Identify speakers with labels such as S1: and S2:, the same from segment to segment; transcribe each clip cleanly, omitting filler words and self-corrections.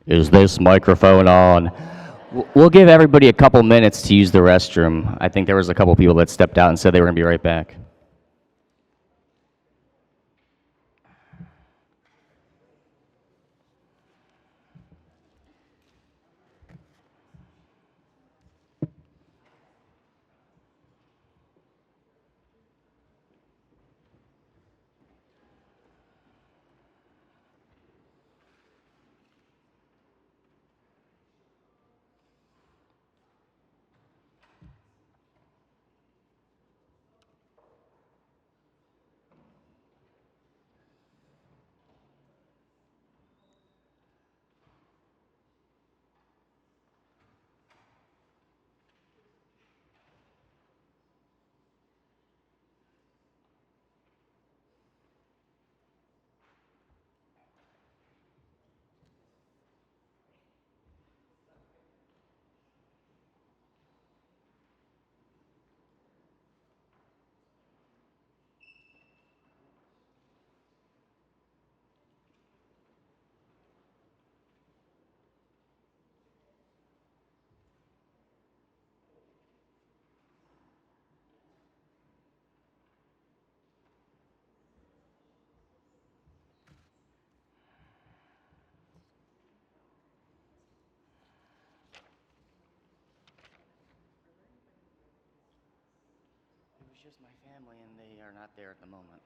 S1: Is this microphone on? We'll give everybody a couple minutes to use the restroom. I think there was a couple people that stepped out and said they were going to be right back. It was just my family, and they are not there at the moment.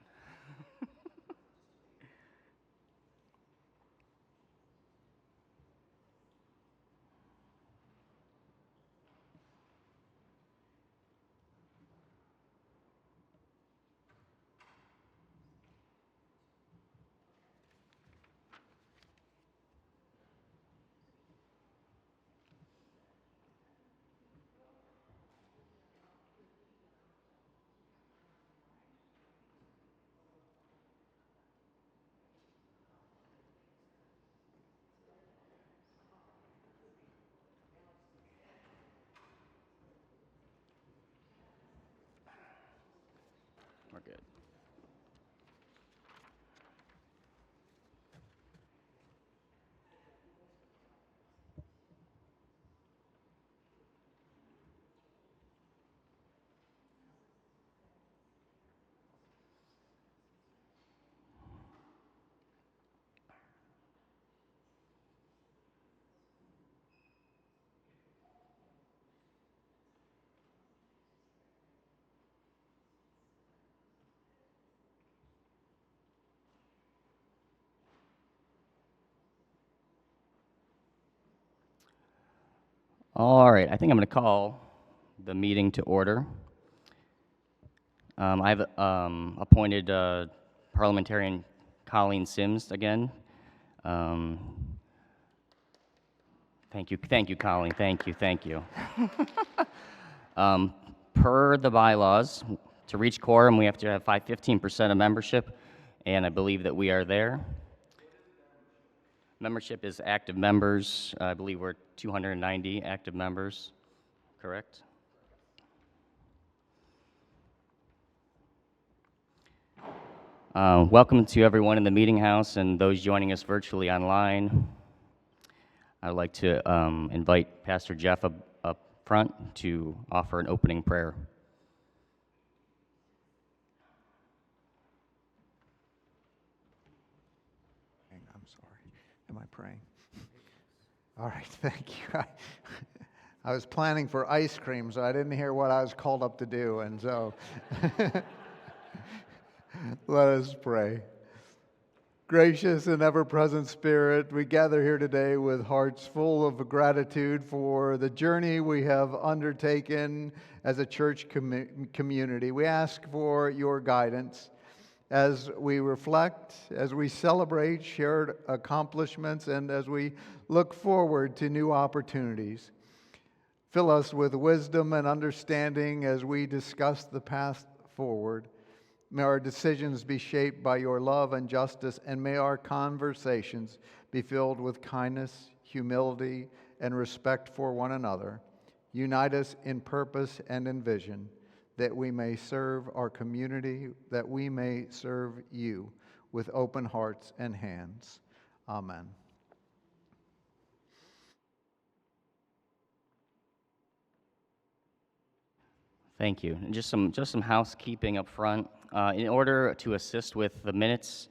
S1: We're good. All right, I think I'm going to call the meeting to order. I've appointed parliamentarian Colleen Sims again. Thank you, Colleen. Thank you. Per the bylaws, to reach quorum, we have to have 15% of membership, and I believe that we are there. Membership is active members. I believe we're 290 active members, correct? Welcome to everyone in the meeting house and those joining us virtually online. I'd like to invite Pastor Jeff up front to offer an opening prayer.
S2: I'm sorry. Am I praying? All right, thank you. I was planning for ice cream, so I didn't hear what I was called up to do, and so let us pray. Gracious and ever-present Spirit, we gather here today with hearts full of gratitude for the journey we have undertaken as a church community. We ask for your guidance as we reflect, as we celebrate shared accomplishments, and as we look forward to new opportunities. Fill us with wisdom and understanding as we discuss the path forward. May our decisions be shaped by your love and justice, and may our conversations be filled with kindness, humility, and respect for one another. Unite us in purpose and in vision, that we may serve our community, that we may serve you with open hearts and hands. Amen.
S1: Thank you. And just some housekeeping up front. In order to assist with the minutes,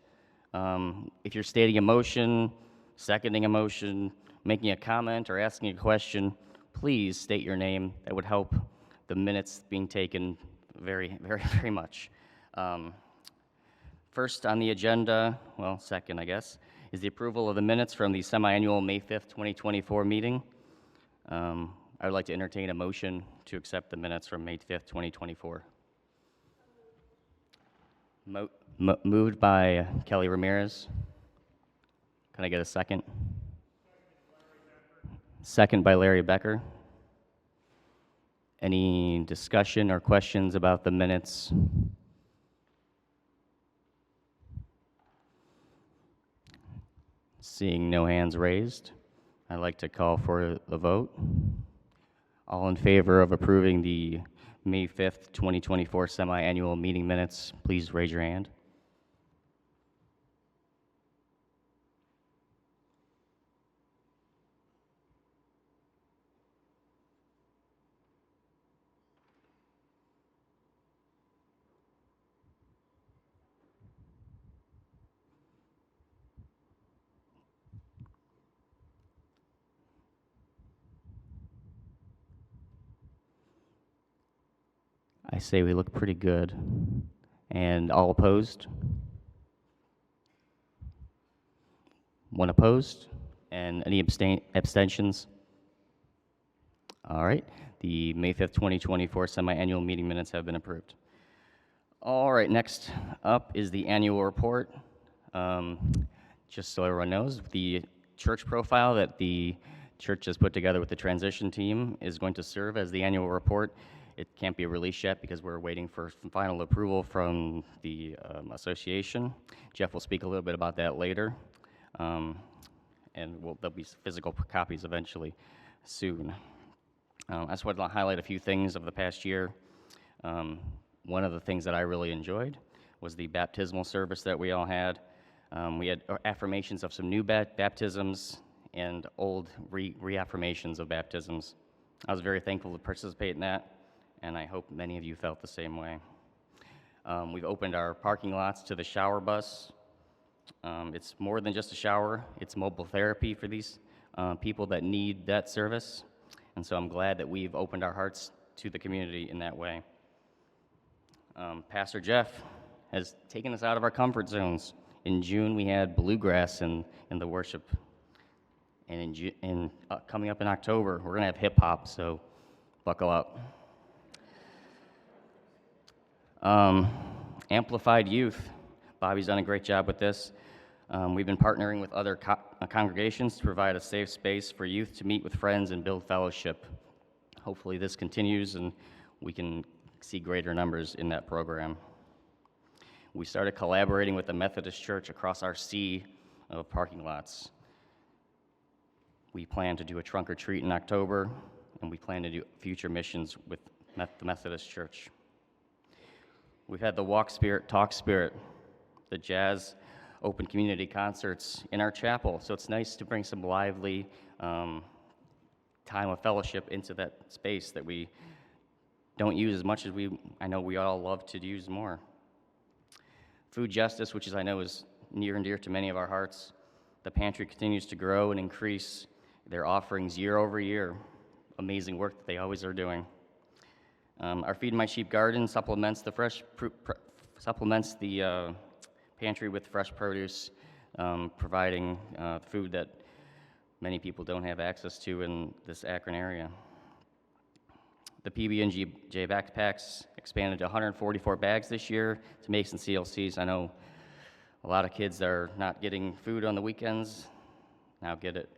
S1: if you're stating a motion, seconding a motion, making a comment, or asking a question, please state your name. That would help the minutes being taken very, very, very much. First on the agenda, well, second, I guess, is the approval of the minutes from the semi-annual May 5th, 2024 meeting. I would like to entertain a motion to accept the minutes from May 5th, 2024. Moved by Kelly Ramirez. Can I get a second? Second by Larry Becker. Any discussion or questions about the minutes? Seeing no hands raised, I'd like to call for a vote. All in favor of approving the May 5th, 2024 semi-annual meeting minutes, please raise your hand. I say we look pretty good. And all opposed? One opposed? And any abstentions? All right, the May 5th, 2024 semi-annual meeting minutes have been approved. All right, next up is the annual report. Just so everyone knows, the church profile that the church has put together with the transition team is going to serve as the annual report. It can't be released yet because we're waiting for some final approval from the association. Jeff will speak a little bit about that later. And there'll be physical copies eventually soon. I just wanted to highlight a few things of the past year. One of the things that I really enjoyed was the baptismal service that we all had. We had affirmations of some new baptisms and old reaffirmations of baptisms. I was very thankful to participate in that, and I hope many of you felt the same way. We've opened our parking lots to the shower bus. It's more than just a shower. It's mobile therapy for these people that need that service. And so I'm glad that we've opened our hearts to the community in that way. Pastor Jeff has taken us out of our comfort zones. In June, we had bluegrass in the worship. And coming up in October, we're going to have hip-hop, so buckle up. Amplified Youth. Bobby's done a great job with this. We've been partnering with other congregations to provide a safe space for youth to meet with friends and build fellowship. Hopefully this continues and we can see greater numbers in that program. We started collaborating with the Methodist Church across our sea of parking lots. We plan to do a trunk or treat in October, and we plan to do future missions with the Methodist Church. We've had the Walk Spirit, Talk Spirit, the jazz open community concerts in our chapel, so it's nice to bring some lively time of fellowship into that space that we don't use as much as I know we all love to use more. Food justice, which I know is near and dear to many of our hearts. The pantry continues to grow and increase their offerings year over year. Amazing work that they always are doing. Our Feed My Sheep garden supplements the pantry with fresh produce, providing food that many people don't have access to in this Akron area. The PB&J backpacks expanded to 144 bags this year to make some CLCs. I know a lot of kids are not getting food on the weekends. Now get it,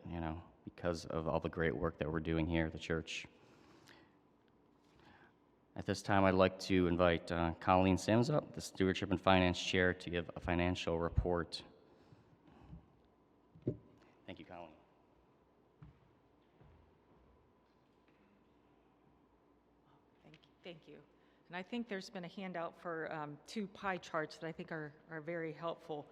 S1: because of all the great work that we're doing here at the church. At this time, I'd like to invite Colleen Sims up, the Stewardship and Finance Chair, to give a financial report. Thank you, Colleen.
S3: Thank you. And I think there's been a handout for 2 pie charts that I think are very helpful.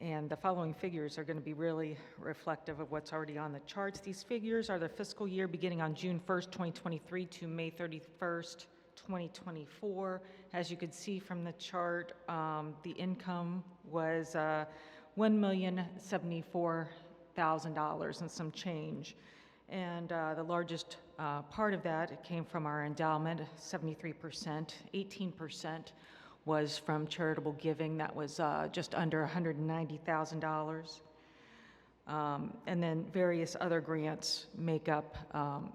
S3: And the following figures are going to be really reflective of what's already on the charts. These figures are the fiscal year beginning on June 1st, 2023 to May 31st, 2024. As you can see from the chart, the income was $1,074,000 and some change. And the largest part of that came from our endowment, 73%. 18% was from charitable giving. That was just under $190,000. And then various other grants make up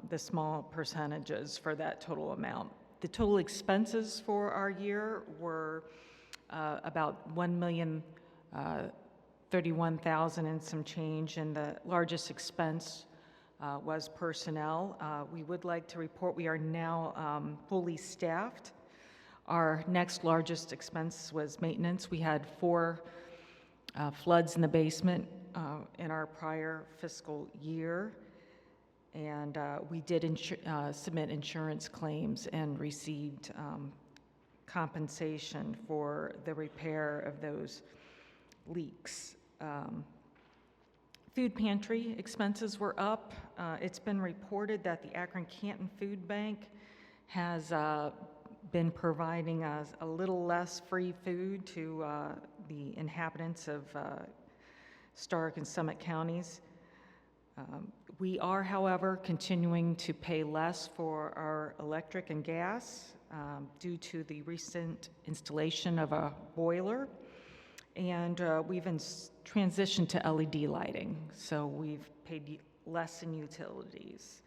S3: the small percentages for that total amount. The total expenses for our year were about $1,031,000 and some change, and the largest expense was personnel. We would like to report we are now fully staffed. Our next largest expense was maintenance. We had 4 floods in the basement in our prior fiscal year, and we did submit insurance claims and received compensation for the repair of those leaks. Food pantry expenses were up. It's been reported that the Akron Canton Food Bank has been providing us a little less free food to the inhabitants of Stark and Summit counties. We are, however, continuing to pay less for our electric and gas due to the recent installation of a boiler, and we've transitioned to LED lighting, so we've paid less in utilities.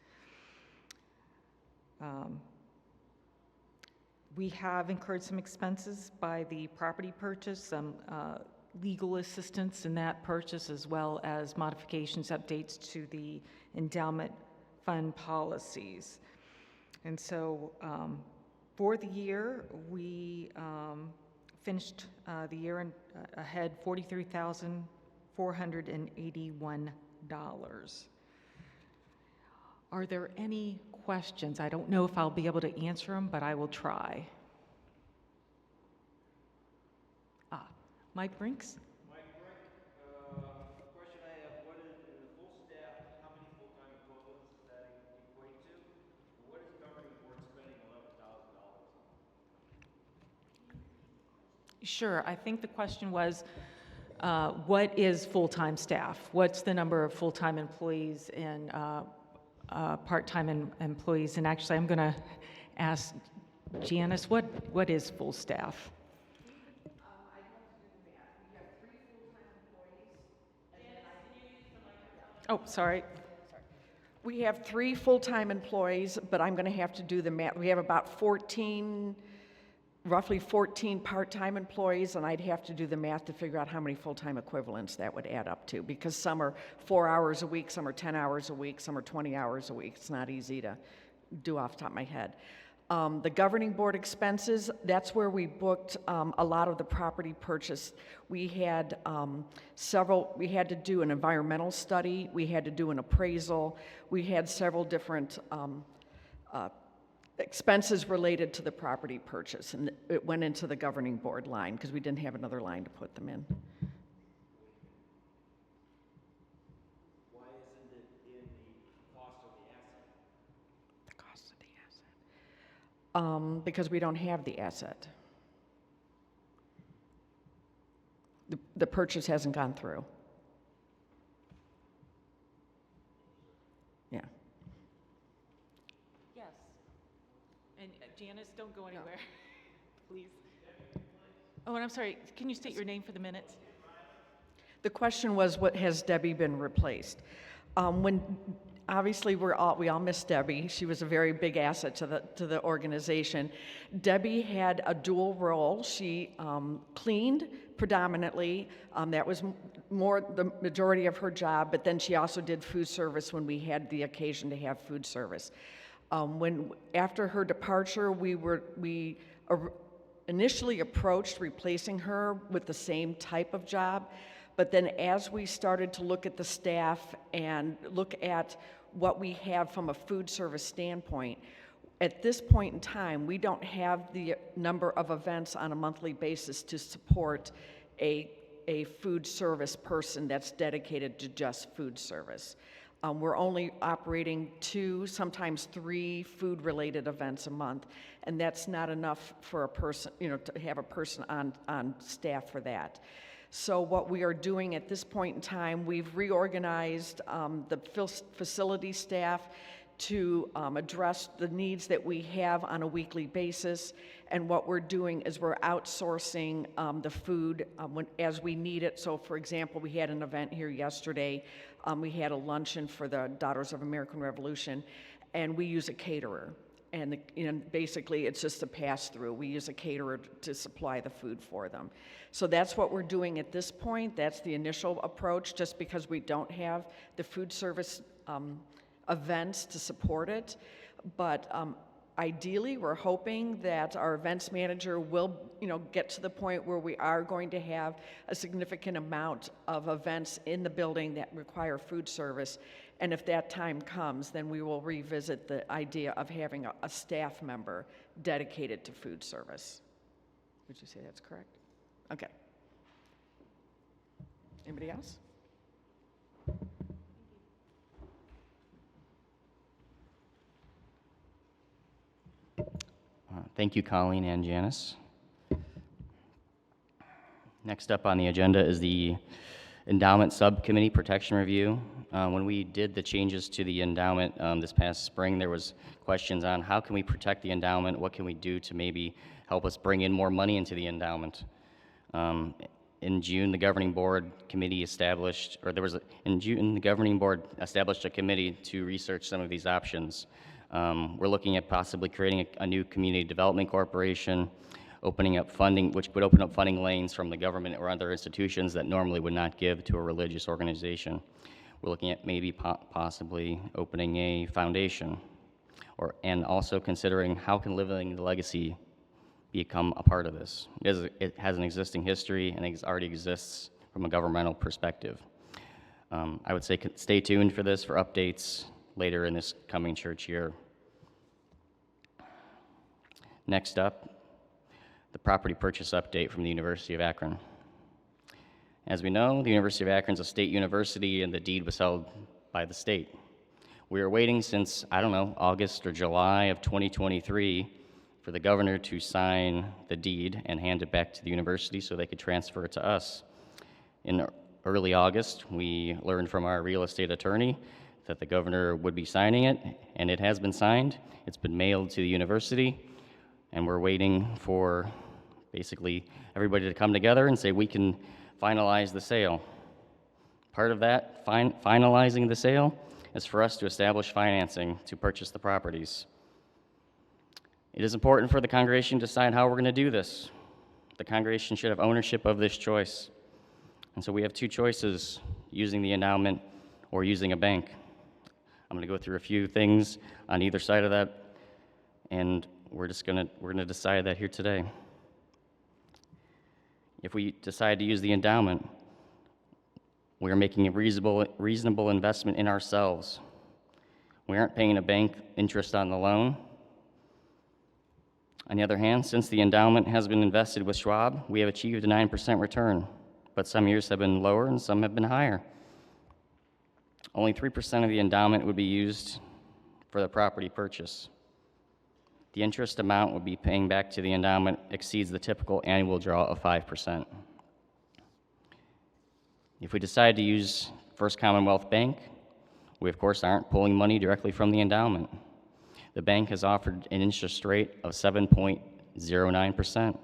S3: We have incurred some expenses by the property purchase, some legal assistance in that purchase, as well as modifications, updates to the endowment fund policies. And so for the year, we finished the year ahead $43,481. Are there any questions? I don't know if I'll be able to answer them, but I will try. Mike Brinks?
S4: Mike Brick, question I have, what is, in the full staff, how many full-time equivalents does that equate to? And what is the governing board spending $11,000 on?
S3: Sure, I think the question was, what is full-time staff? What's the number of full-time employees and part-time employees? And actually, I'm going to ask Janice, what is full staff? Oh, sorry.
S5: We have 3 full-time employees, but I'm going to have to do the math. We have about roughly 14 part-time employees, and I'd have to do the math to figure out how many full-time equivalents that would add up to, because some are 4 hours a week, some are 10 hours a week, some are 20 hours a week. It's not easy to do off the top of my head. The governing board expenses, that's where we booked a lot of the property purchase. We had we had to do an environmental study, we had to do an appraisal, we had several different expenses related to the property purchase, and it went into the governing board line because we didn't have another line to put them in.
S4: Why isn't it in the cost of the asset?
S5: The cost of the asset. Because we don't have the asset. The purchase hasn't gone through. Yeah.
S3: Yes. And Janice, don't go anywhere, please. Oh, and I'm sorry, can you state your name for the minutes?
S5: The question was, what has Debbie been replaced? When obviously we all miss Debbie. She was a very big asset to the organization. Debbie had a dual role. She cleaned predominantly. That was more the majority of her job. But then she also did food service when we had the occasion to have food service. After her departure, we initially approached replacing her with the same type of job. But then as we started to look at the staff and look at what we have from a food service standpoint, at this point in time, we don't have the number of events on a monthly basis to support a food service person that's dedicated to just food service. We're only operating 2, sometimes 3 food-related events a month, and that's not enough for a person, to have a person on staff for that. So what we are doing at this point in time, we've reorganized the facility staff to address the needs that we have on a weekly basis. And what we're doing is we're outsourcing the food as we need it. So for example, we had an event here yesterday. We had a luncheon for the Daughters of American Revolution, and we use a caterer. And basically it's just a pass-through. We use a caterer to supply the food for them. So that's what we're doing at this point. That's the initial approach, just because we don't have the food service events to support it. But ideally, we're hoping that our events manager will, get to the point where we are going to have a significant amount of events in the building that require food service. And if that time comes, then we will revisit the idea of having a staff member dedicated to food service. Would you say that's correct? Okay. Anybody else?
S1: Thank you, Colleen and Janice. Next up on the agenda is the Endowment Subcommittee Protection Review. When we did the changes to the endowment this past spring, there was questions on how can we protect the endowment, what can we do to maybe help us bring in more money into the endowment. In June, the governing board committee established, the governing board established a committee to research some of these options. We're looking at possibly creating a new community development corporation, opening up funding, which would open up funding lanes from the government or other institutions that normally would not give to a religious organization. We're looking at maybe possibly opening a foundation, and also considering how can Living the Legacy become a part of this. It has an existing history and it already exists from a governmental perspective. I would say stay tuned for this for updates later in this coming church year. Next up, the property purchase update from the University of Akron. As we know, the University of Akron is a state university and the deed was held by the state. We are waiting since, August or July of 2023 for the governor to sign the deed and hand it back to the university so they could transfer it to us. In early August, we learned from our real estate attorney that the governor would be signing it, and it has been signed. It's been mailed to the university, and we're waiting for basically everybody to come together and say we can finalize the sale. Part of that, finalizing the sale, is for us to establish financing to purchase the properties. It is important for the congregation to decide how we're going to do this. The congregation should have ownership of this choice. And so we have 2 choices, using the endowment or using a bank. I'm going to go through a few things on either side of that, and we're going to decide that here today. If we decide to use the endowment, we are making a reasonable investment in ourselves. We aren't paying a bank interest on the loan. On the other hand, since the endowment has been invested with Schwab, we have achieved a 9% return, but some years have been lower and some have been higher. Only 3% of the endowment would be used for the property purchase. The interest amount would be paying back to the endowment exceeds the typical annual draw of 5%. If we decide to use First Commonwealth Bank, we of course aren't pulling money directly from the endowment. The bank has offered an interest rate of 7.09%.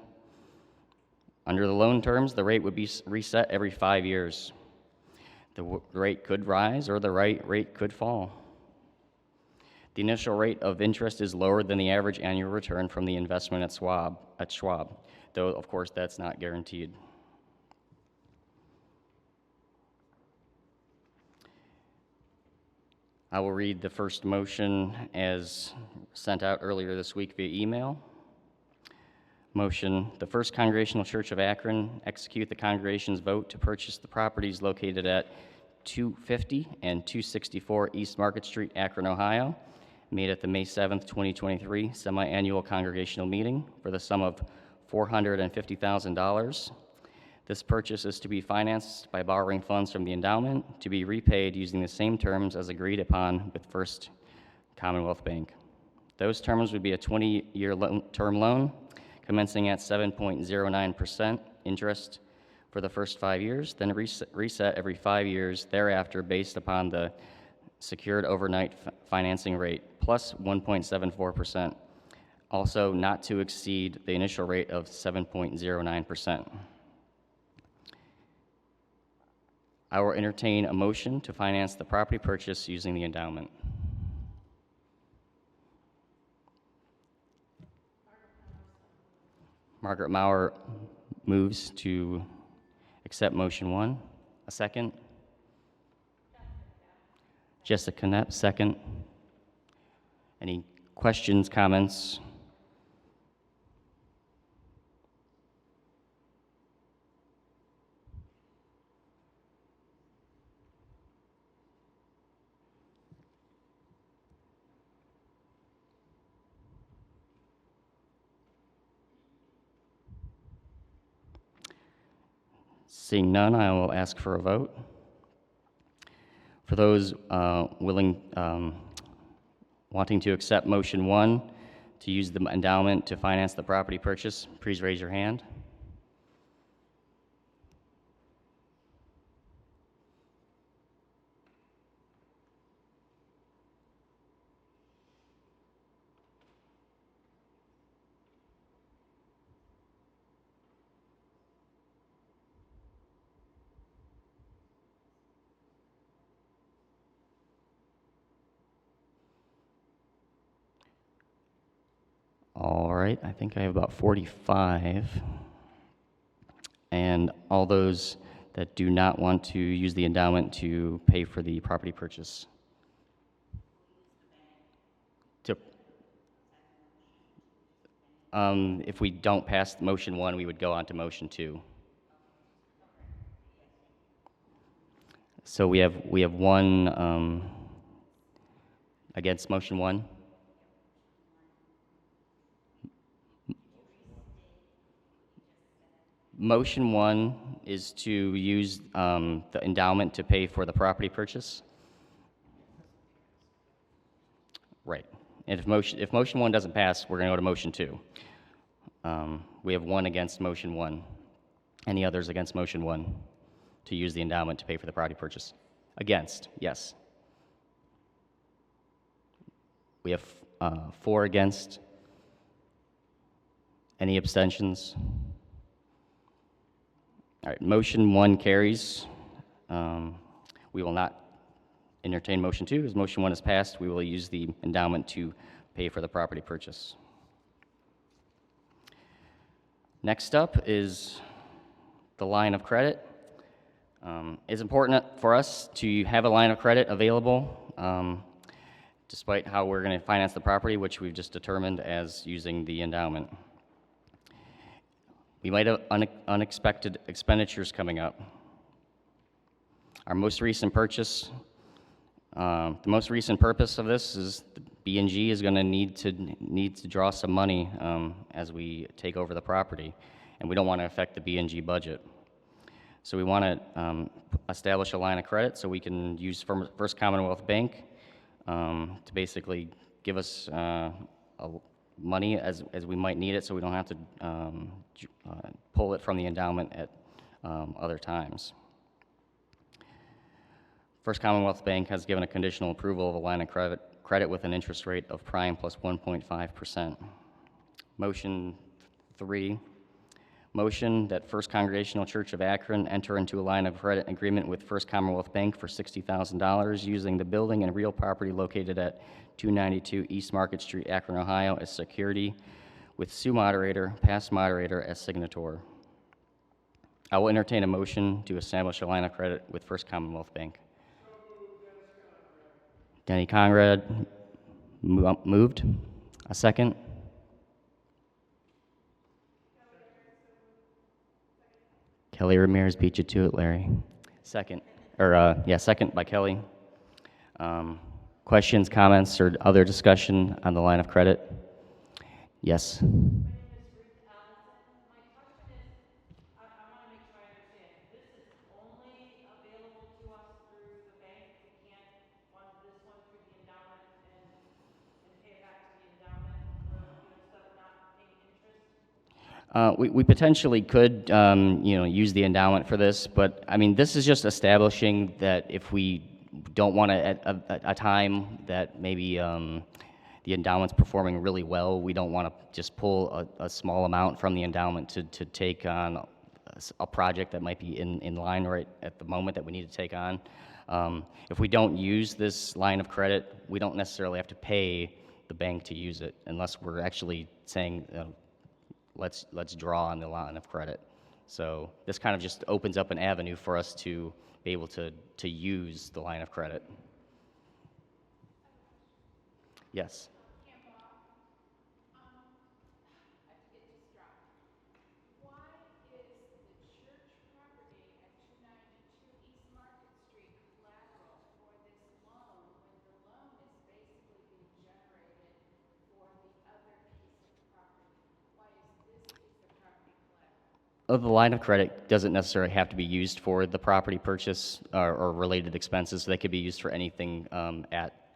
S1: Under the loan terms, the rate would be reset every 5 years. The rate could rise or the rate could fall. The initial rate of interest is lower than the average annual return from the investment at Schwab, though of course that's not guaranteed. I will read the first motion as sent out earlier this week via email. Motion, the First Congregational Church of Akron execute the congregation's vote to purchase the properties located at 250 and 264 East Market Street, Akron, Ohio, made at the May 7th, 2023 semi-annual congregational meeting for the sum of $450,000. This purchase is to be financed by borrowing funds from the endowment to be repaid using the same terms as agreed upon with First Commonwealth Bank. Those terms would be a 20-year term loan commencing at 7.09% interest for the first 5 years, then reset every 5 years thereafter based upon the secured overnight financing rate plus 1.74%, also not to exceed the initial rate of 7.09%. I will entertain a motion to finance the property purchase using the endowment. Margaret Maurer moves to accept motion 1. A second? Jessica Knapp, second. Any questions, comments? Seeing none, I will ask for a vote. For those wanting to accept motion 1 to use the endowment to finance the property purchase, please raise your hand. All right, I think I have about 45. And all those that do not want to use the endowment to pay for the property purchase. If we don't pass motion 1, we would go on to motion 2. So we have one against motion 1. Motion 1 is to use the endowment to pay for the property purchase. Right. And if motion 1 doesn't pass, we're going to go to motion 2. We have one against motion 1. Any others against motion 1 to use the endowment to pay for the property purchase? Against, yes. We have 4 against. Any abstentions? All right, motion 1 carries. We will not entertain motion 2. As motion 1 is passed, we will use the endowment to pay for the property purchase. Next up is the line of credit. It's important for us to have a line of credit available, despite how we're going to finance the property, which we've just determined as using the endowment. We might have unexpected expenditures coming up. Our most recent purchase, the most recent purpose of this is the B&G is going to need to draw some money as we take over the property, and we don't want to affect the B&G budget. So we want to establish a line of credit so we can use First Commonwealth Bank to basically give us money as we might need it, so we don't have to pull it from the endowment at other times. First Commonwealth Bank has given a conditional approval of a line of credit with an interest rate of prime plus 1.5%. Motion 3, motion that First Congregational Church of Akron enter into a line of credit agreement with First Commonwealth Bank for $60,000 using the building and real property located at 292 East Market Street, Akron, Ohio, as security, with Sue Moderator, past moderator, as signator. I will entertain a motion to establish a line of credit with First Commonwealth Bank. Denny Conrad moved. A second? Kelly Ramirez beat you to it, Larry. Second. Second by Kelly. Questions, comments, or other discussion on the line of credit? Yes.
S6: My name is Ruth Allison. My question is, I want to make sure I
S1: We potentially could, use the endowment for this, but, I mean, this is just establishing that if we don't want to, at a time that maybe the endowment's performing really well, we don't want to just pull a small amount from the endowment to take on a project that might be in line right at the moment that we need to take on. If we don't use this line of credit, we don't necessarily have to pay the bank to use it unless we're actually saying, let's draw on the line of credit. So this kind of just opens up an avenue for us to be able to use the line of credit. Yes.
S6: Why is the church property at 292 East Market Street collateral for this loan when the loan is basically being generated for the other piece of property? Why is this piece of property collateral?
S1: The line of credit doesn't necessarily have to be used for the property purchase or related expenses. They could be used for anything at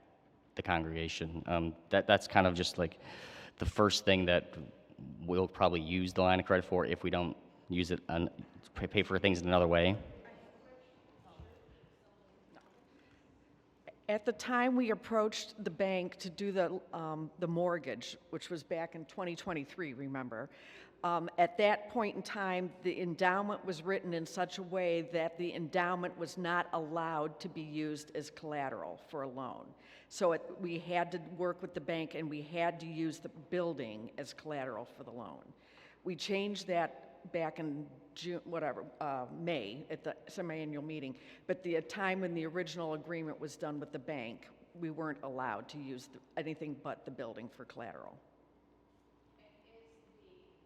S1: the congregation. That's kind of just like the first thing that we'll probably use the line of credit for if we don't use it on pay for things in another way.
S5: At the time we approached the bank to do the mortgage, which was back in 2023, remember, at that point in time, the endowment was written in such a way that the endowment was not allowed to be used as collateral for a loan. So we had to work with the bank and we had to use the building as collateral for the loan. We changed that back in June, May at the semi-annual meeting. But the time when the original agreement was done with the bank, we weren't allowed to use anything but the building for collateral.
S6: Is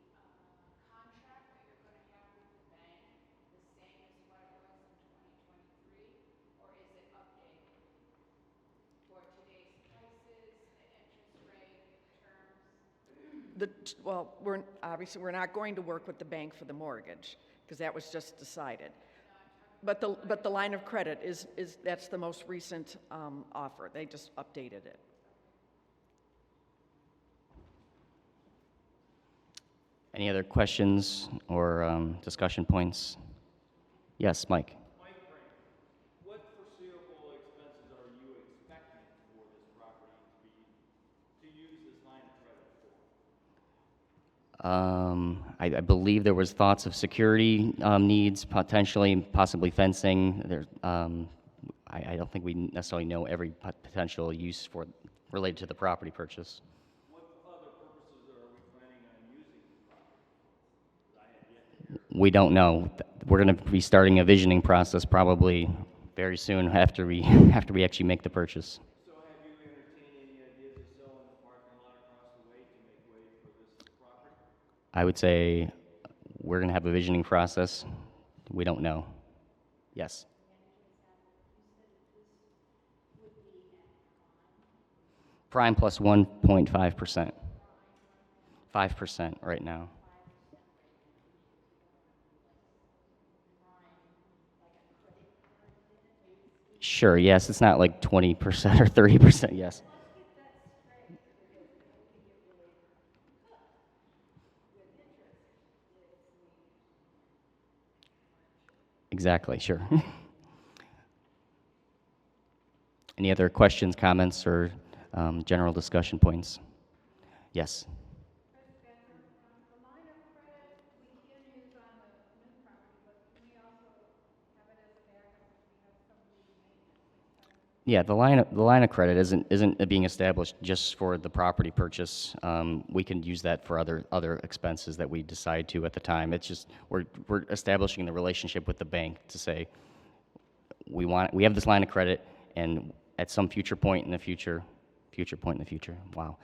S6: the contract that you're going to have with the bank the same as what it was in 2023, or is it updated for today's prices, the interest rate, terms?
S5: Well, we're not going to work with the bank for the mortgage because that was just decided. But the line of credit that's the most recent offer. They just updated it.
S1: Any other questions or discussion points? Yes, Mike.
S4: Mike Frank, what foreseeable expenses are you expecting for this property to use this line of credit for?
S1: I believe there was thoughts of security needs, potentially, possibly fencing. I don't think we necessarily know every potential use for related to the property purchase.
S4: What other purposes are we planning on using this property for? 'Cause I have yet to hear.
S1: We don't know. We're going to be starting a visioning process probably very soon after we after we actually make the purchase.
S4: So have you entertained any ideas of selling the parking lot across the way to make way for this property?
S1: I would say we're going to have a visioning process. We don't know. Yes. Prime plus 1.5%. 5% right now. Sure, yes. It's not like 20% or 30%, yes. Exactly, sure. Any other questions, comments, or general discussion points? Yes.
S6: The line of credit we can use on the new property, but can we also have it as a backup if we have some maintenance expense?
S1: Yeah, the line of credit isn't being established just for the property purchase. We can use that for other expenses that we decide to at the time. It's just we're establishing the relationship with the bank to say we have this line of credit, and at some future point in the future, wow,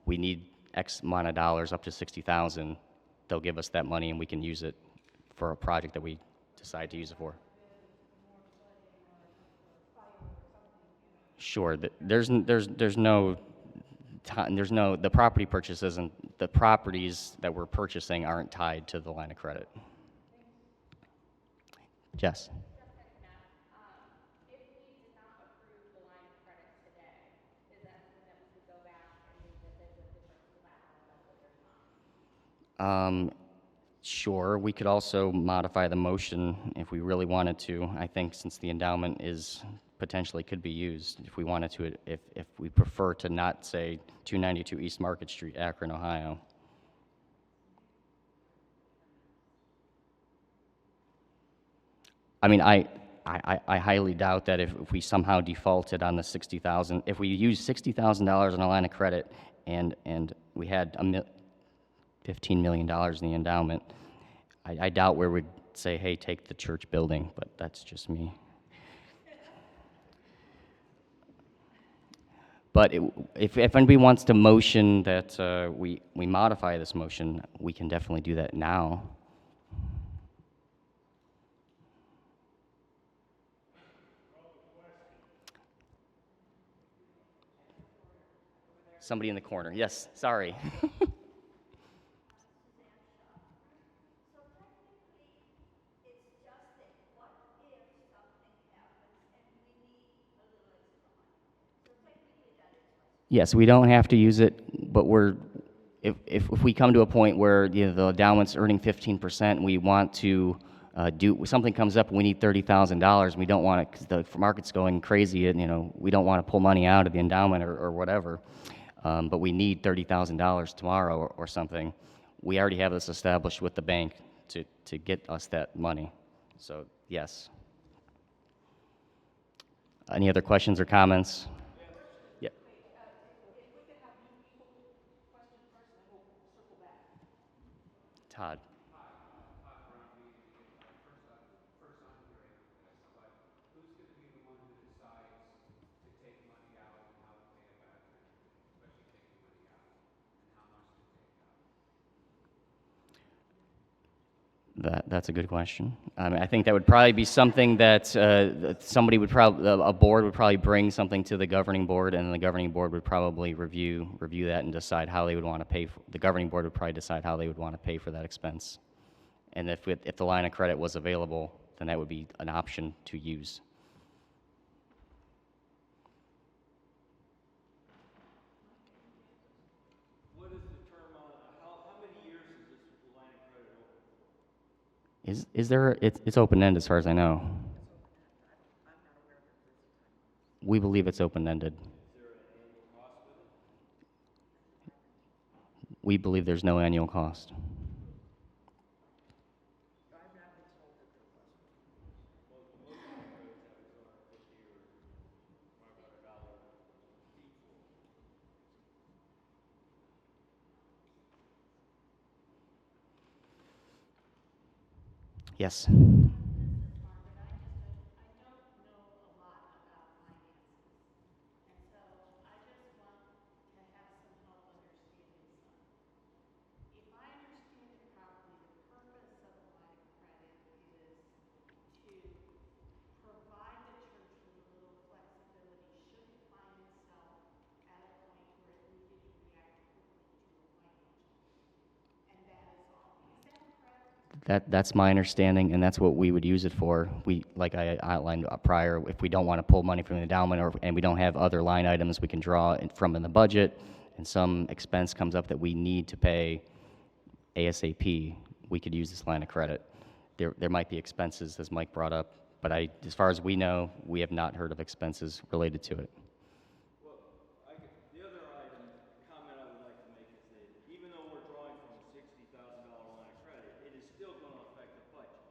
S1: we need X amount of dollars, up to $60,000. They'll give us that money, and we can use it for a project that we decide to use it for. Sure. The property purchase isn't, the properties that we're purchasing aren't tied to the line of credit. Jess?
S6: If we did not approve the line of credit today, is that something that we could go back and revisit with different collateral at a later time?
S1: Sure, we could also modify the motion if we really wanted to. I think since the endowment is potentially could be used, if we wanted to, if we prefer to not say 292 East Market Street, Akron, Ohio. I mean, I highly doubt that if we somehow defaulted on the 60,000, if we used $60,000 in a line of credit and we had $15 million in the endowment, I doubt where we'd say, hey, take the church building, but that's just me. But if anybody wants to motion that we modify this motion, we can definitely do that now. Somebody in the corner. Yes, sorry.
S7: So technically, it's just that what if something happens and we need a little extra money? So technically, that is what's.
S1: Yes, we don't have to use it, but if we come to a point where the endowment's earning 15% and we want to something comes up and we need $30,000, we don't want it because the market's going crazy and we don't want to pull money out of the endowment or whatever, but we need $30,000 tomorrow or something. We already have this established with the bank to get us that money. So yes. Any other questions or comments? Yep. Todd.
S8: Who's going to be the one who decides to take money out and how to pay it back, especially taking money out and how much to take out?
S1: That's a good question. I mean, I think that would probably be something that somebody would probably, a board would probably bring something to the governing board, and the governing board would probably review that and decide how they would want to pay. The governing board would probably decide how they would want to pay for that expense. And if the line of credit was available, then that would be an option to use.
S4: What is the term on, how many years is this line of credit open for?
S1: Is there? It's open ended as far as I know. We believe it's open ended.
S4: Is there an annual cost with it?
S1: We believe there's no annual cost.
S4: Most line of credits have a $250 or $500 fee for it.
S1: Yes.
S6: I don't know a lot about finances, and so I just want to have some help understanding something. If I understand it properly, the purpose of the line of credit is to provide the church with a little flexibility should it find itself at a point where it needed to react quickly to a financial need. And that is all. Is that correct?
S1: That's my understanding, and that's what we would use it for. Like I outlined prior, if we don't want to pull money from the endowment and we don't have other line items we can draw from in the budget, and some expense comes up that we need to pay ASAP, we could use this line of credit. There might be expenses, as Mike brought up, but as far as we know, we have not heard of expenses related to it.
S4: Well, the other item, comment I would like to make is that even though we're drawing from a $60,000 line of credit, it is still going to affect the budget.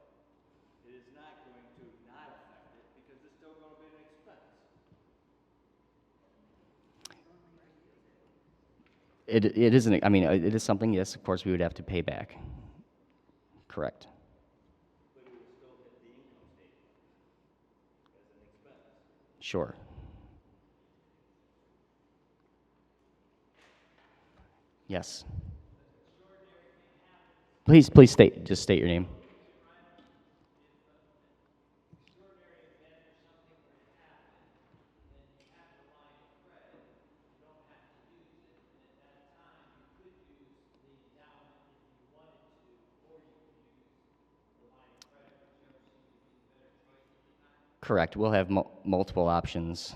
S4: It is not going to not affect it because it's still going to be an expense.
S1: It isn't, I mean, it is something, yes, of course, we would have to pay back. Correct.
S4: But it will still hit the income statement as an expense.
S1: Sure. Yes. Please just state your name. Correct. We'll have multiple options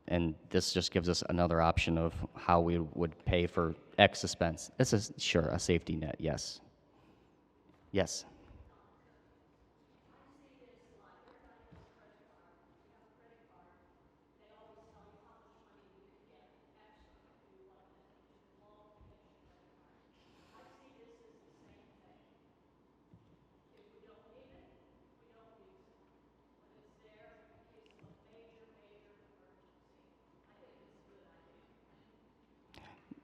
S1: and this just gives us another option of how we would pay for X expense. This is, sure, a safety net, yes. Yes.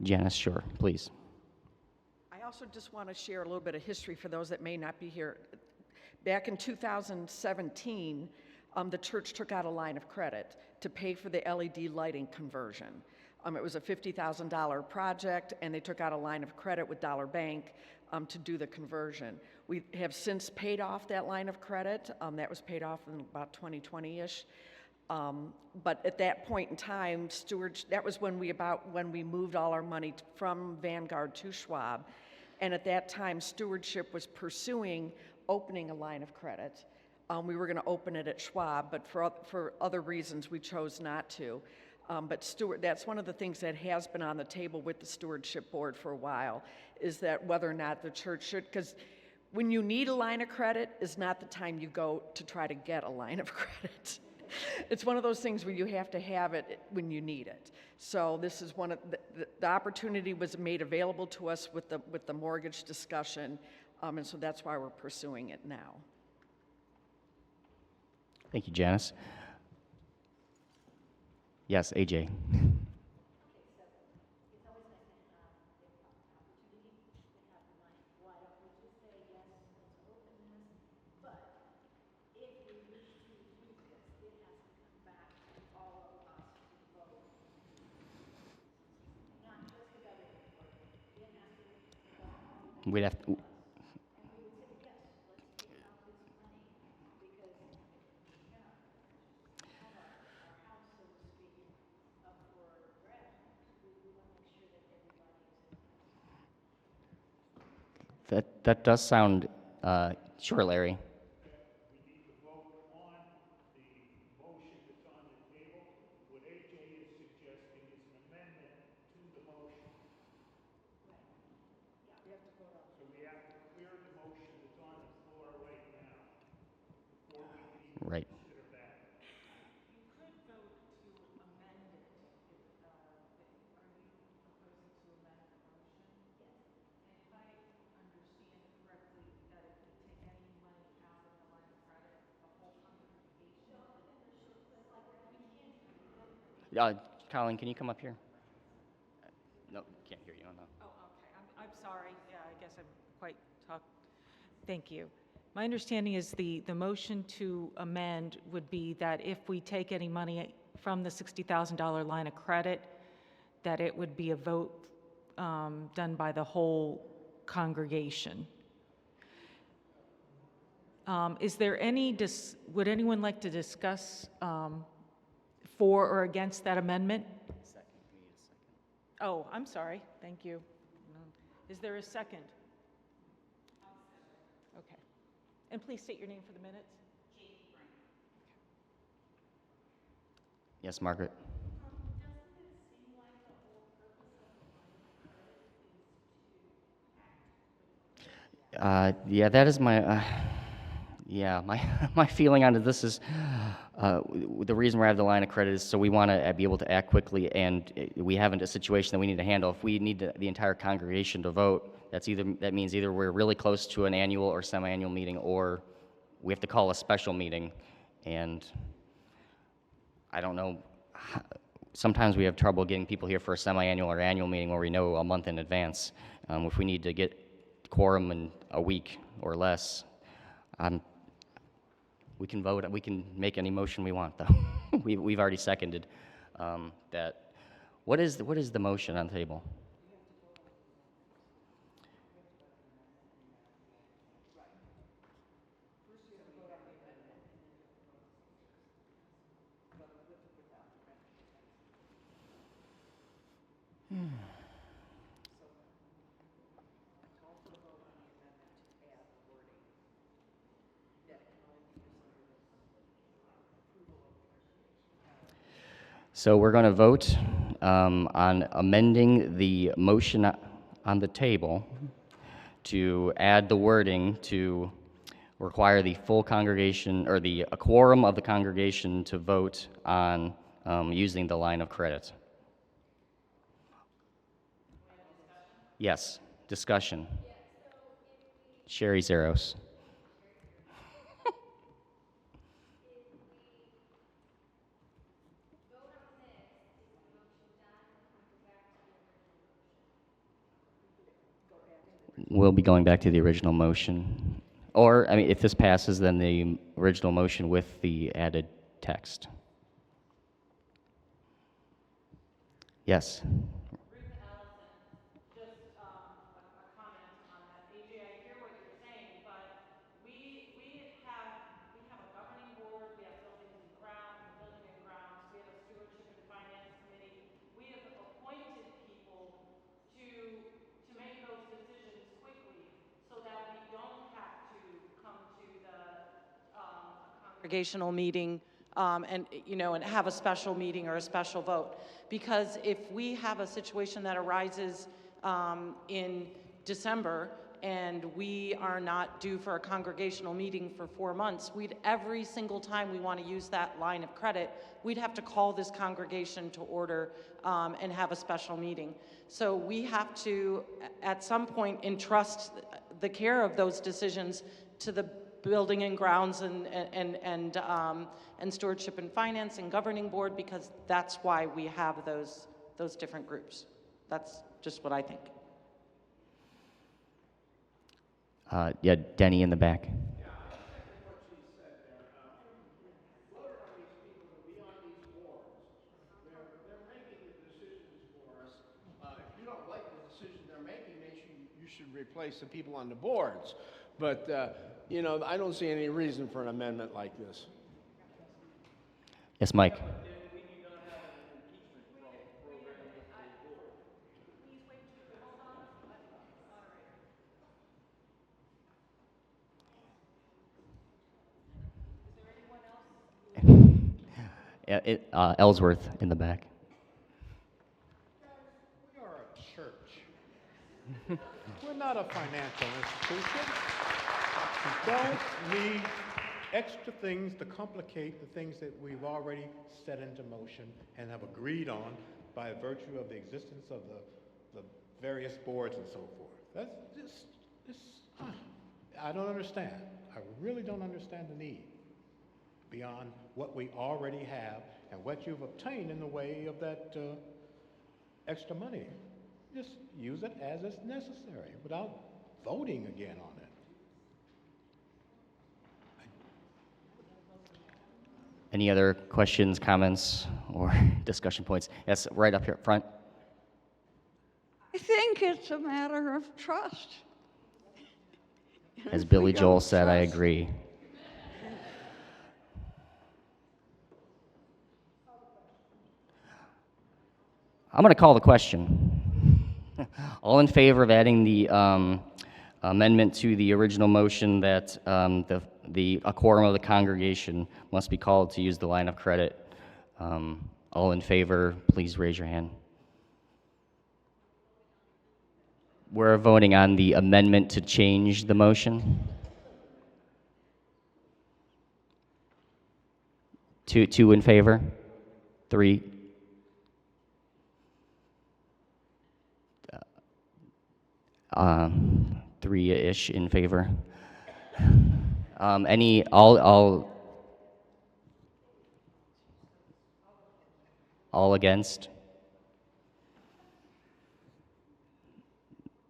S1: Janice, sure, please.
S5: I also just want to share a little bit of history for those that may not be here. Back in 2017, the church took out a line of credit to pay for the LED lighting conversion. It was a $50,000 project, and they took out a line of credit with Dollar Bank to do the conversion. We have since paid off that line of credit. That was paid off in about 2020-ish. But at that point in time, that was when we moved all our money from Vanguard to Schwab. And at that time, stewardship was pursuing opening a line of credit. We were going to open it at Schwab, but for other reasons, we chose not to. But that's one of the things that has been on the table with the stewardship board for a while, is that whether or not the church should, because when you need a line of credit is not the time you go to try to get a line of credit. It's one of those things where you have to have it when you need it. So this is one of the opportunity was made available to us with the mortgage discussion, and so that's why we're pursuing it now.
S1: Thank you, Janice. Yes, AJ. We'd have to, that does sound, sure, Larry.
S9: We need to vote on the motion that's on the table. What AJ is suggesting is an amendment to the motion. So we have to clear the motion that's on the floor right now before we can even
S1: Right.
S9: consider that.
S3: You could vote to amend it. Are you proposing to amend the motion? Yes. And if I understand correctly, that if we take any money out of the line of credit, the whole congregation.
S1: Colin, can you come up here? No, can't hear you. No.
S3: Oh, okay. I'm sorry. Yeah, I guess I'm quite Thank you. My understanding is the motion to amend would be that if we take any money from the $60,000 line of credit, that it would be a vote done by the whole congregation. Is there any, would anyone like to discuss for or against that amendment? Oh, I'm sorry. Thank you. Is there a second? Okay. And please state your name for the minutes.
S1: Yes, Margaret. Yeah, that is my, yeah, my feeling on this is, the reason we have the line of credit is so we want to be able to act quickly, and we have a situation that we need to handle. If we need the entire congregation to vote, that means either we're really close to an annual or semi-annual meeting, or we have to call a special meeting, and I don't know. Sometimes we have trouble getting people here for a semi-annual or annual meeting where we know a month in advance. If we need to get quorum in a week or less, we can vote. We can make any motion we want, though. We've already seconded that. What is the motion on the table? So we're going to vote on amending the motion on the table to add the wording to require the full congregation, or a quorum of the congregation to vote on using the line of credit. Yes, discussion. Sherry Zeros. We'll be going back to the original motion. Or, I mean, if this passes, then the original motion with the added text. Yes.
S3: Congregational meeting and have a special meeting or a special vote. Because if we have a situation that arises in December and we are not due for a congregational meeting for 4 months, every single time we want to use that line of credit, we'd have to call this congregation to order and have a special meeting. So we have to, at some point, entrust the care of those decisions to the Building and Grounds and Stewardship and Finance and Governing Board, because that's why we have those different groups. That's just what I think.
S1: Yeah, Denny in the back.
S10: If you don't like the decision they're making, you should replace the people on the boards. But, I don't see any reason for an amendment like this.
S1: Yes, Mike. Yeah, Ellsworth in the back.
S9: We are a church. We're not a financial institution. We don't need extra things to complicate the things that we've already set into motion and have agreed on by virtue of the existence of the various boards and so forth. That's I don't understand. I really don't understand the need beyond what we already have and what you've obtained in the way of that extra money. Just use it as it's necessary without voting again on it.
S1: Any other questions, comments, or discussion points? Yes, right up here front.
S7: I think it's a matter of trust.
S1: As
S7: If
S1: Billy
S7: we
S1: Joel
S7: don't
S1: said, I
S7: trust-
S1: agree. I'm going to call the question. All in favor of adding the amendment to the original motion that a quorum of the congregation must be called to use the line of credit? All in favor, please raise your hand. We're voting on the amendment to change the motion. Two in favor? Three? Three-ish in favor. All against?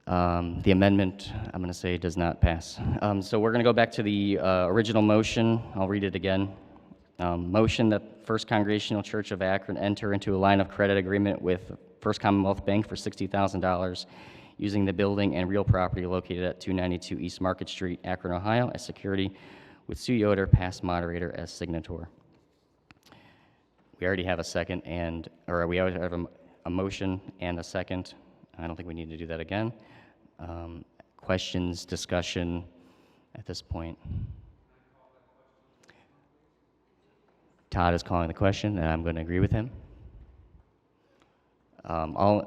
S1: The amendment, I'm going to say, does not pass. So we're going to go back to the original motion. I'll read it again. Motion that First Congregational Church of Akron enter into a line of credit agreement with First Commonwealth Bank for $60,000 using the building and real property located at 292 East Market Street, Akron, Ohio, as security, with Sue Yoder, past moderator, as signator. We already have a second we already have a motion and a second. I don't think we need to do that again. Questions, discussion at this point? Todd is calling the question, and I'm going to agree with him. All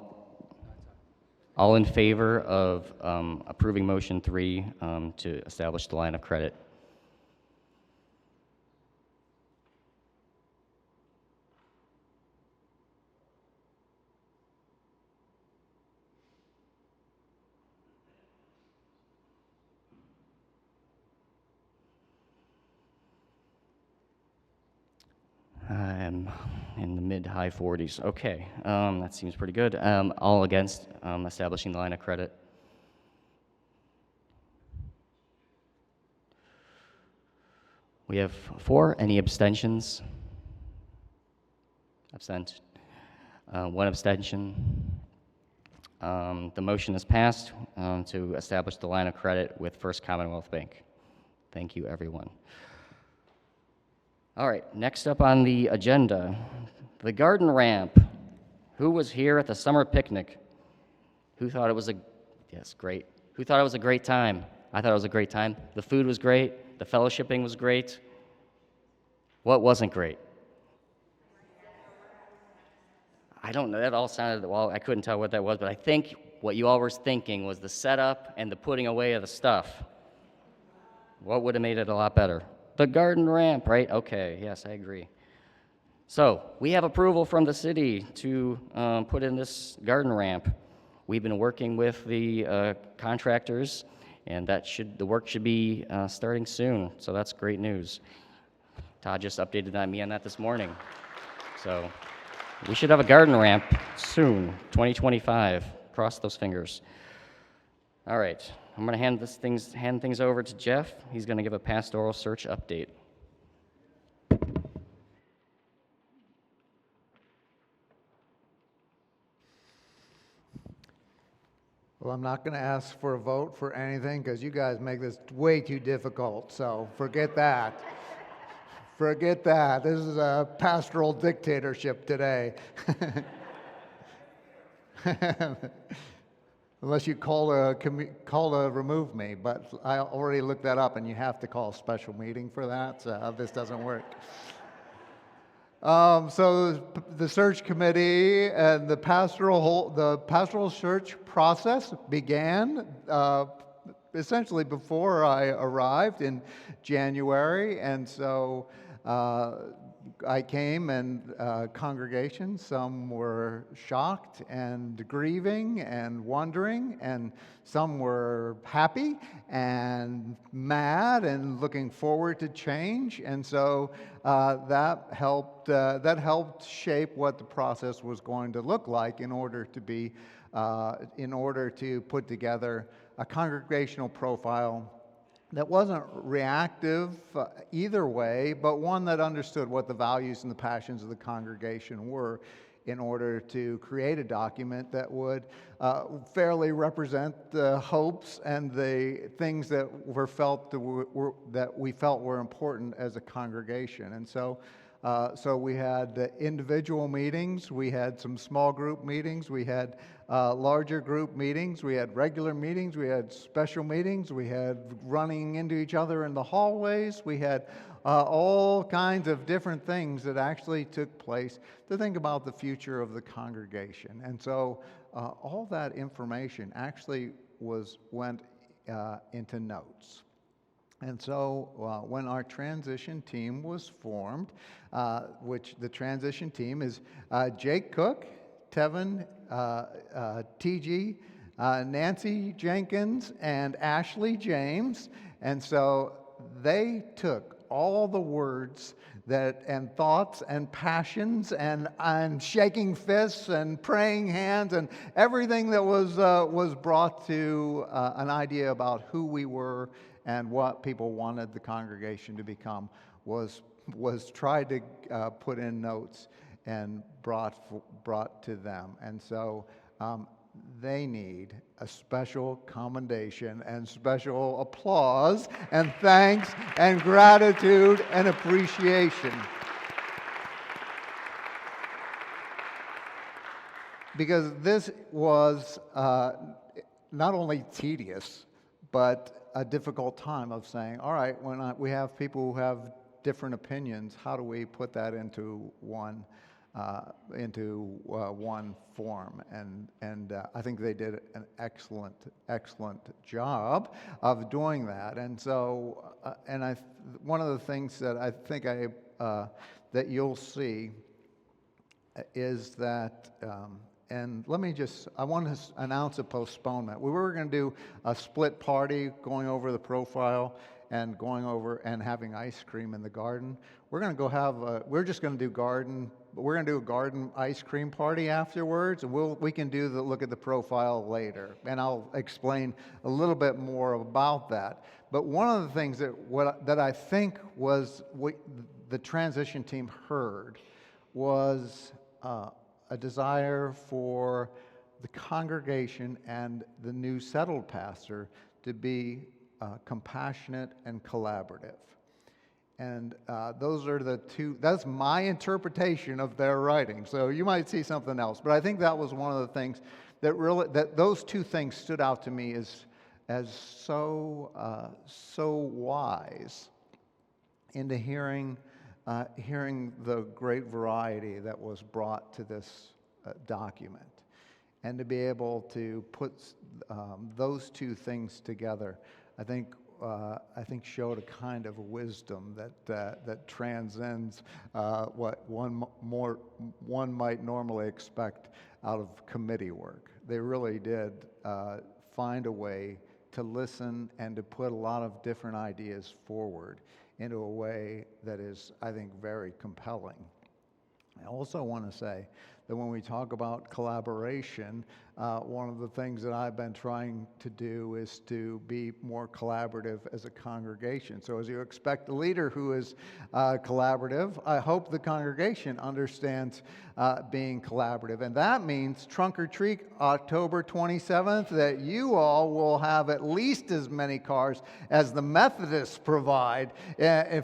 S1: in favor of approving motion 3 to establish the line of credit? I'm in the mid-high 40s. Okay, that seems pretty good. All against establishing the line of credit? We have 4. Any abstentions? Absent. 1 abstention. The motion is passed to establish the line of credit with First Commonwealth Bank. Thank you, everyone. All right, next up on the agenda, the garden ramp. Who was here at the summer picnic? Who thought it was yes, great. Who thought it was a great time? I thought it was a great time. The food was great. The fellowshipping was great. What wasn't great? I don't know, that all sounded, well, I couldn't tell what that was, but I think what you all were thinking was the setup and the putting away of the stuff. What would have made it a lot better? The garden ramp, right? Okay, yes, I agree. So we have approval from the city to put in this garden ramp. We've been working with the contractors, and the work should be starting soon. So that's great news. Todd just updated me on that this morning. So we should have a garden ramp soon, 2025. Cross those fingers. All right. I'm going to hand things over to Jeff. He's going to give a pastoral search update.
S2: Well, I'm not going to ask for a vote for anything because you guys make this way too difficult, so forget that. Forget that. This is a pastoral dictatorship today. Unless you call to remove me, but I already looked that up, and you have to call a special meeting for that, so this doesn't work. So the search committee and the pastoral search process began essentially before I arrived in January, and so I came and congregation, some were shocked and grieving and wondering, and some were happy and mad and looking forward to change. And so that helped shape what the process was going to look like in order to put together a congregational profile that wasn't reactive either way, but one that understood what the values and the passions of the congregation were in order to create a document that would fairly represent the hopes and the things that we felt were important as a congregation. And so we had individual meetings, we had some small group meetings, we had larger group meetings, we had regular meetings, we had special meetings, we had running into each other in the hallways, we had all kinds of different things that actually took place to think about the future of the congregation. And so all that information actually went into notes. And so when our transition team was formed, which the transition team is Jake Cook, Tevin, TG, Nancy Jenkins, and Ashley James. And so they took all the words and thoughts and passions and shaking fists and praying hands and everything that was brought to an idea about who we were and what people wanted the congregation to become was tried to put in notes and brought to them. And so they need a special commendation and special applause and thanks and gratitude and appreciation. Because this was not only tedious, but a difficult time of saying, all right, when we have people who have different opinions, how do we put that into one into one form, and I think they did an excellent job of doing that. And so, one of the things that I think that you'll see is that, and I want to announce a postponement. We were going to do a split party, going over the profile and going over and having ice cream in the garden. We're going to go we're just going to do we're going to do a garden ice cream party afterwards, and we can look at the profile later, and I'll explain a little bit more about that. But one of the things that I think was the transition team heard was a desire for the congregation and the new settled pastor to be compassionate and collaborative. And those are the two, that's my interpretation of their writing. So you might see something else. But I think that was one of the things that those two things stood out to me as so wise into hearing the great variety that was brought to this document. And to be able to put those two things together, I think showed a kind of wisdom that transcends what one might normally expect out of committee work. They really did find a way to listen and to put a lot of different ideas forward into a way that is, I think, very compelling. I also want to say that when we talk about collaboration, one of the things that I've been trying to do is to be more collaborative as a congregation. So as you expect a leader who is collaborative, I hope the congregation understands being collaborative. And that means Trunk or Treat, October 27th, that you all will have at least as many cars as the Methodists provide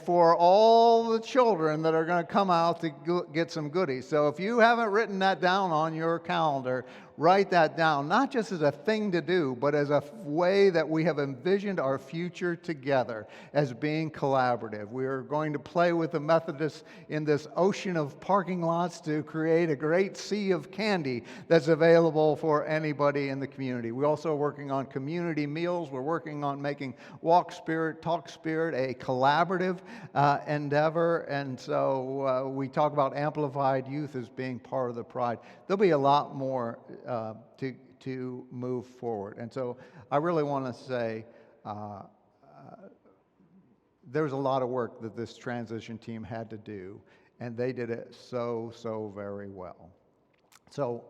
S2: for all the children that are going to come out to get some goodies. So if you haven't written that down on your calendar, write that down, not just as a thing to do, but as a way that we have envisioned our future together as being collaborative. We are going to play with the Methodists in this ocean of parking lots to create a great sea of candy that's available for anybody in the community. We're also working on community meals. We're working on making Walk Spirit, Talk Spirit a collaborative endeavor. And so we talk about amplified youth as being part of the pride. There'll be a lot more to move forward. And so I really want to say there's a lot of work that this transition team had to do, and they did it so very well. So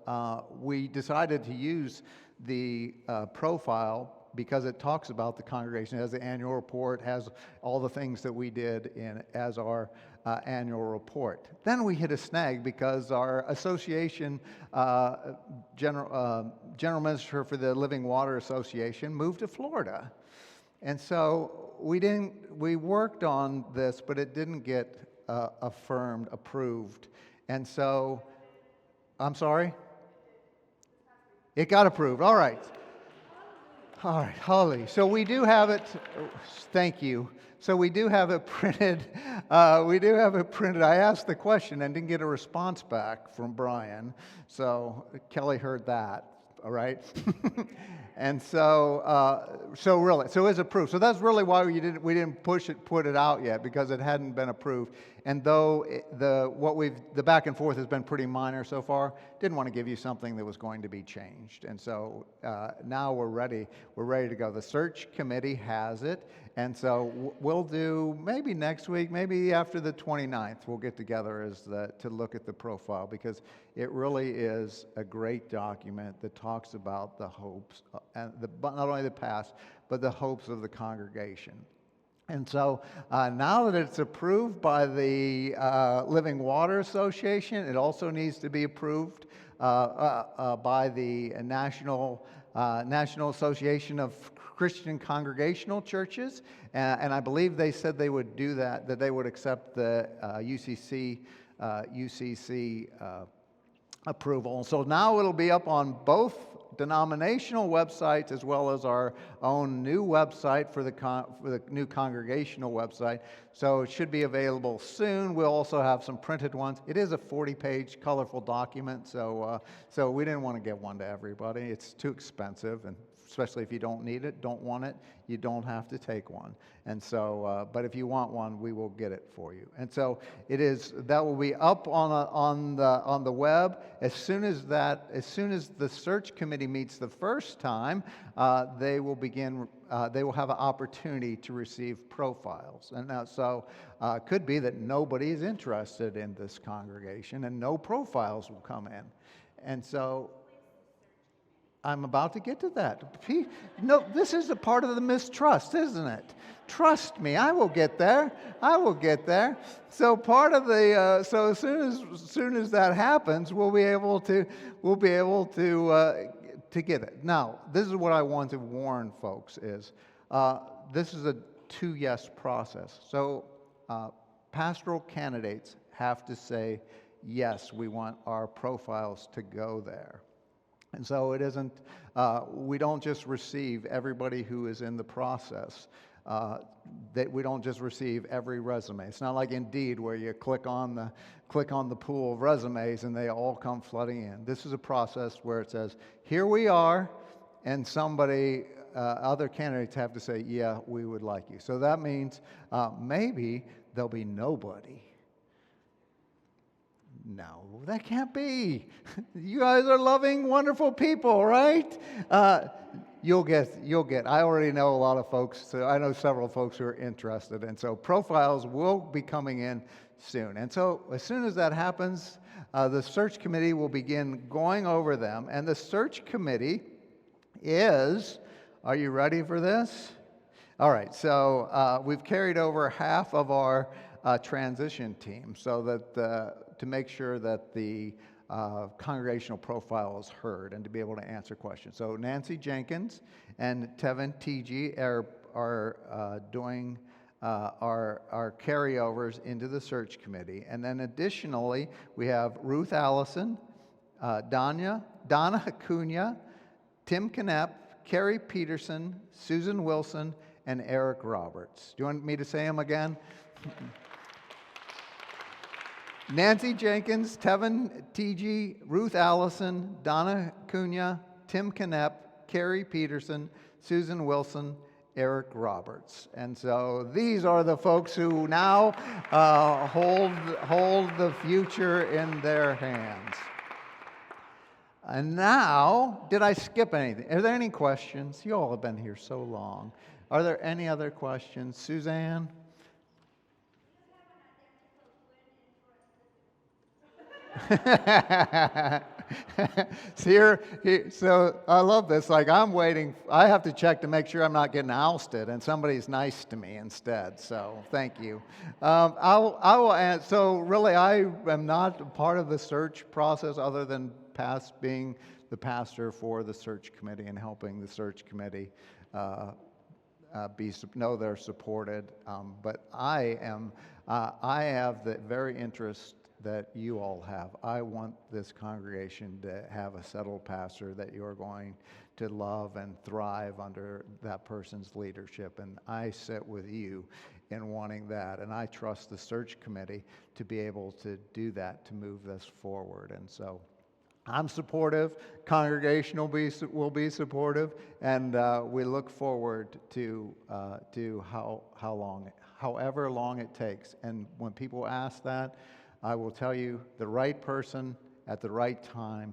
S2: we decided to use the profile because it talks about the congregation. It has the annual report, has all the things that we did as our annual report. Then we hit a snag because our association general minister for the Living Water Association moved to Florida. And so we worked on this, but it didn't get approved. And so, I'm sorry? It got approved, all right. All right, Holly. So we do have it. Thank you. So we do have it printed. I asked the question and didn't get a response back from Brian. So Kelly heard that. All right. And so it's approved. So that's really why we didn't put it out yet, because it hadn't been approved. And though the back and forth has been pretty minor so far, didn't want to give you something that was going to be changed. And so now we're ready to go. The search committee has it, and so we'll do maybe next week, maybe after the 29th, we'll get together to look at the profile, because it really is a great document that talks about the hopes, and not only the past, but the hopes of the congregation. And so now that it's approved by the Living Water Association, it also needs to be approved by the National Association of Christian Congregational Churches. And I believe they said they would do that they would accept the UCC approval. So now it'll be up on both denominational websites as well as our own new website for the new Congregational website. So it should be available soon. We'll also have some printed ones. It is a 40-page colorful document, so we didn't want to give one to everybody. It's too expensive, and especially if you don't need it, don't want it, you don't have to take one. And so, but if you want one, we will get it for you. And so that will be up on the web as soon as the search committee meets the first time. They will have an opportunity to receive profiles. And now, so it could be that nobody is interested in this congregation and no profiles will come in. And so I'm about to get to that. No, this is a part of the mistrust, isn't it? Trust me, I will get there. I will get there. So part of the so as soon as that happens, we'll be able to get it. Now, this is what I want to warn folks is this is a 2-yes process. So pastoral candidates have to say yes, we want our profiles to go there. And so it isn't, we don't just receive everybody who is in the process. That we don't just receive every resume. It's not like Indeed where you click on the pool of resumes and they all come flooding in. This is a process where it says, here we are, and other candidates have to say, yeah, we would like you. So that means maybe there'll be nobody. No, that can't be. You guys are loving, wonderful people, right? You'll get. I already know a lot of folks. So I know several folks who are interested, and so profiles will be coming in soon. And so as soon as that happens, the search committee will begin going over them. And the search committee is. Are you ready for this? All right. So we've carried over half of our transition team, so that to make sure that the congregational profile is heard and to be able to answer questions. So Nancy Jenkins and Tevin TG are doing our carryovers into the search committee. And then additionally, we have Ruth Allison, Donna Acuna, Tim Knapp, Carrie Peterson, Susan Wilson, and Eric Roberts. Do you want me to say them again? Nancy Jenkins, Tevin TG, Ruth Allison, Donna Cunha, Tim Knapp, Carrie Peterson, Susan Wilson, Eric Roberts. And so these are the folks who now hold the future in their hands. And now, did I skip anything? Are there any questions? You all have been here so long. Are there any other questions? Suzanne? So I love this. Like, I'm waiting. I have to check to make sure I'm not getting ousted and somebody's nice to me instead. So thank you. I will answer. So really, I am not a part of the search process other than being the pastor for the search committee and helping the search committee know they're supported. But I have the very interest that you all have. I want this congregation to have a settled pastor that you're going to love and thrive under that person's leadership. And I sit with you in wanting that. And I trust the search committee to be able to do that, to move this forward. And so I'm supportive. Congregational will be supportive. And we look forward to however long it takes. And when people ask that, I will tell you the right person at the right time,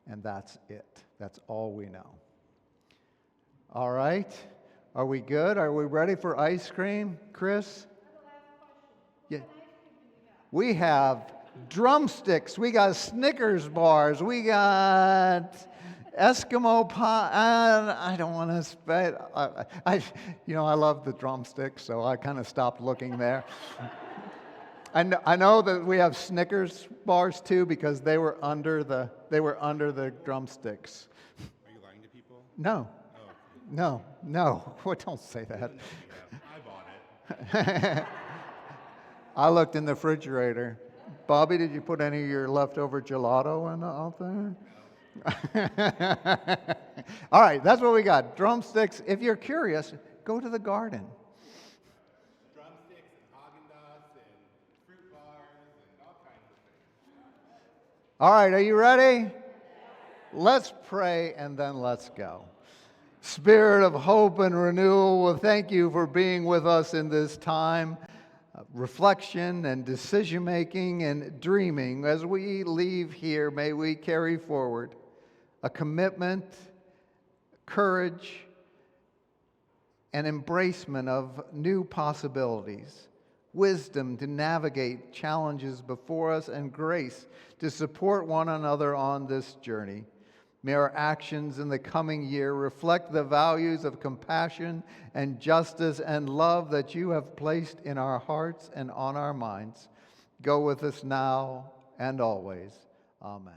S2: and that's it. That's all we know. All right? Are we good? Are we ready for ice cream, Chris? Yeah. We have drumsticks. We got Snickers bars. We got Eskimo pie. I don't want to spend. I love the drumsticks, so I kind of stopped looking there. I know that we have Snickers bars too because they were under the drumsticks.
S11: Are you lying to people?
S2: No.
S11: Oh.
S2: No. Well, don't say that.
S11: I bought it.
S2: I looked in the refrigerator. Bobby, did you put any of your leftover gelato out there? All right, that's what we got. Drumsticks. If you're curious, go to the garden.
S11: Drumsticks and Haagen-Dazs and fruit bars and all kinds of things.
S2: All right, are you ready? Let's pray and then let's go. Spirit of hope and renewal, well, thank you for being with us in this time of reflection and decision making and dreaming. As we leave here, may we carry forward a commitment, courage, and embracement of new possibilities, wisdom to navigate challenges before us, and grace to support one another on this journey. May our actions in the coming year reflect the values of compassion and justice and love that you have placed in our hearts and on our minds. Go with us now and always. Amen.